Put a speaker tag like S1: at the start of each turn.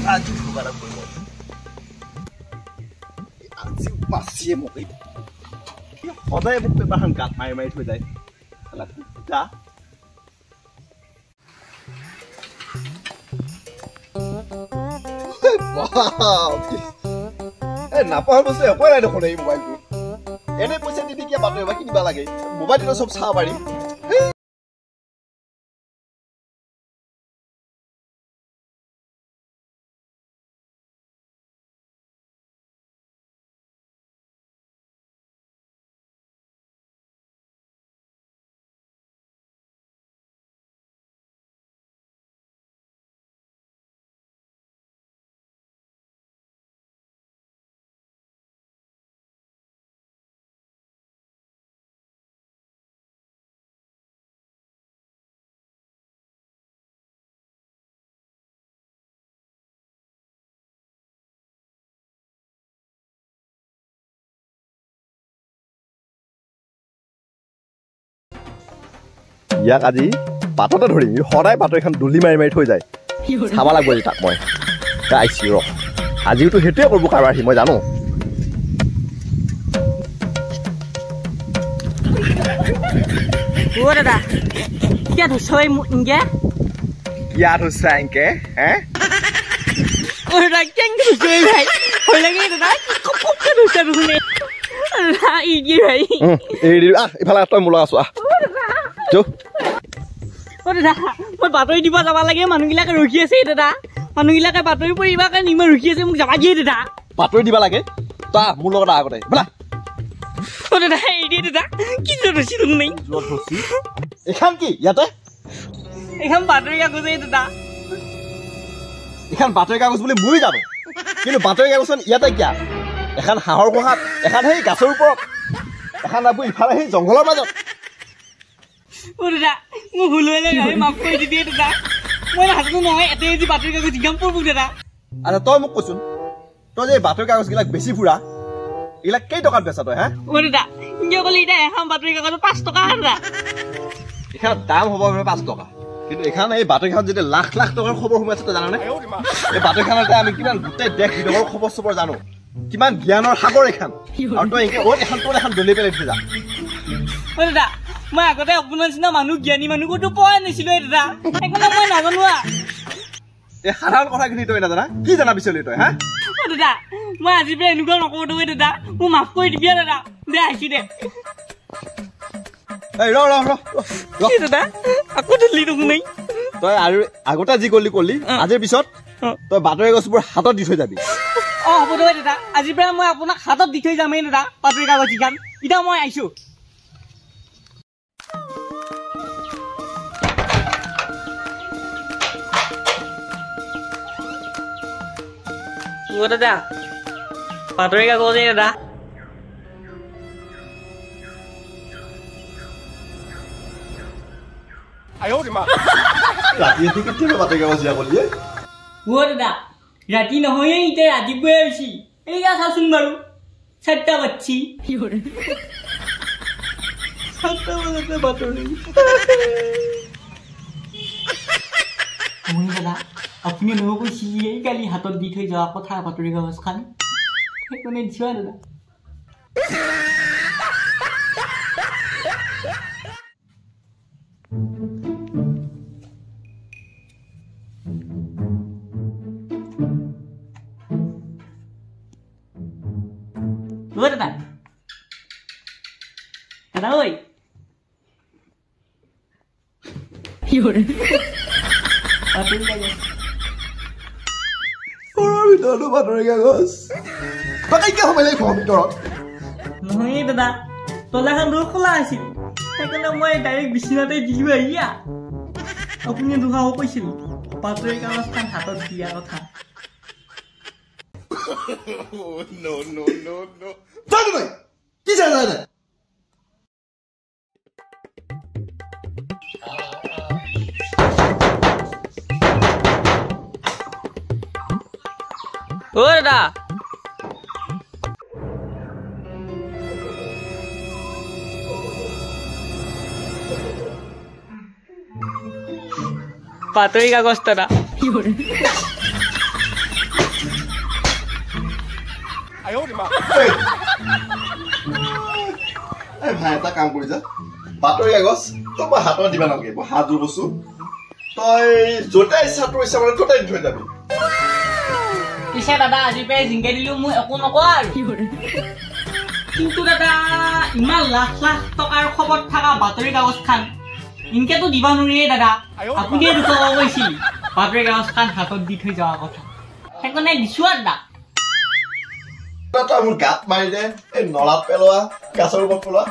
S1: Aji fugara koyo. Aji pasie moki. Oda e bupe bahan gat mai thoi jai. Ala ta. Wow. Na pahal bose ko lai dekhone ei mobile tu. Ene poise didi kia batoi ba kiniba lage. Mobile to sob sa pari. ইয়াক আজি পাততে ধৰিম সদায় পাত এখন দুলি মাৰি মাৰি থৈ যায় চাবা লাগব তাক মই আইছি ৰ আজিওতো হেতুৱে কৰিব কাৰবাৰ মই জানো
S2: ও দাদা কিয়া ধুছই ইংগে
S1: কিয়া ধুছা ইংকে হে
S2: ও দাদা কেং ধুছই ভাই হই লাগে দাদা খুব খুব ধুছা দুনে না ইগি ভাই
S1: এই ইফালে তই মুলা আছো যো
S2: ও দাদা মই বাতৰি দিব যাব লাগে মানুহগিলাকে ৰখি আছে দাদা মানুহগিলাকে বাতৰি পৰিবা কাৰণে নিম ৰখি আছে মোক যাবা দিয়ে দাদা
S1: বাতৰি দিব লাগে তা মোৰ লগত আগতে বলা
S2: ও দাদা এই দি দাদা কি ধৰছি তুমি
S1: জোৰ ধৰছি এখান কি ইয়াতে
S2: এখন বাতৰি কাগজ দাদা
S1: এখন বাতৰি কাগজ বুলি মই জানো কিন্তু বাতৰি কাগজ ইয়াতে কিয়া এখন হাঁহৰ গোহাত এখন সেই গাছৰ ওপৰত এখন আবু ইফালে সেই জংঘলৰ মাজত
S2: ও দাদা মই ভুল হৈ গ'ল মাফ কৰি দিবি দাদা মই নাজানো নহয় এতে যি বাতৰি কাগজ জিগাম পৰব দাদা
S1: আৰে তই মোক কচোন তই যে বাতৰি কাগজ গিলাক বেছি ফুৰা ইলা কেই টকাত বেচা তই হা
S2: ও দাদা ইংগে কলি এটা এখন বাতৰি কাগজ 5 টকা দাদা
S1: এখান দাম হ'ব 5 টকা কিন্তু এখান এই বাতৰিখন যদি লাখ লাখ টকাৰ খবৰ সোমাইছে তই জানানে এই বাতৰিখনতে আমি কিমান গোটেই দেশ বিদেশৰ খবৰ সবৰ জানো কিমান জ্ঞানৰ সাগৰ এখান আৰু তই এখন তোৰ এখন দলি পেলাই থৈ যা
S2: ও দাদা মই আগতে আপোনাৰ নিচিনা মানুহ জ্ঞানী মানুহকতো পোৱা নাছিলো দাদা সেইকাৰণে মই নাজানো
S1: এই সাধাৰণ কথাখিনি তই নাজানা কি জানা বিচাৰিলি তই হা
S2: ও দাদা মই আজি পৰা এনেকুৱা নকৰো দাদা মোক মাফ কৰি দিবি দাদা দে আহিছো দে
S1: এই ৰ
S2: কি দাদা আকৌ দিলি দেখোন
S1: তই আৰু আগতে যি কলি আজিৰ পিছত তই বাতৰি কাগজবোৰ হাতত দি থৈ যাবি
S2: হ'ব দে দাদা আজিৰ পৰা মই আপোনাক হাতত দি থৈ যামেই দাদা বাতৰি কাগজ কিখন এতিয়া মই আহিছো ও দাদা বাতৰি কাগজ দাদা
S1: ৰাতি কেতিয়া বাতৰি কাগজ দিয়া কলি
S2: ও দাদা ৰাতি নহয় এতিয়া ৰাতিপুৱাই আহিছি এইয়া চাচোন বাৰু 7টা বাজছি 7টা বজাতে বাতৰি মই দাদা আপুনি নৌ কৈছিলে কালি হাতত দি থৈ যোৱা কথা বাতৰি কাগজখন সেইকাৰণে দিছোঁ দাদা দাদা দাদা ঐ
S1: বাতৰি কাগজ
S2: নহয় দাদা তলাখন দূৰ খোলা আছিল সেইকাৰণে মই ডাইৰেক্ট বিচনাতে দিলোঁ আহিয়া আপুনি দুখাব কৈছিল বাতৰি কাগজখন হাতত দিয়া কথা
S1: কি চাই
S2: অ দাদা বাতৰি কাগজ দাদা
S1: ভাই এটা কাম কৰি যা বাতৰি কাগজ তই মই হাতত দিবা নালাগে মই হাত জোৰ বস্তু তই য'তে ইচ্ছা তোৰ ইচ্ছা মানে ত'তে দি থৈ যাবি
S2: পিছে দাদা আজি পাই জিংকাই দিলেও মই একো নকওঁ আৰু কিন্তু দাদা ইমান লাখ লাখ টকাৰ খবৰ থকা বাতৰি কাগজখন ইনকেতো দিবা নোৱাৰিয়ে দাদা আপুনিয়ে দুখ কৈছিল বাতৰি কাগজখন হাতত দি থৈ যোৱা কথা সেইকাৰণে দিছোঁ আৰু দাদা
S1: তই মোৰ গাত মাৰি দে এই নলাত পেলোৱা গাছৰ ওপৰত পেলোৱা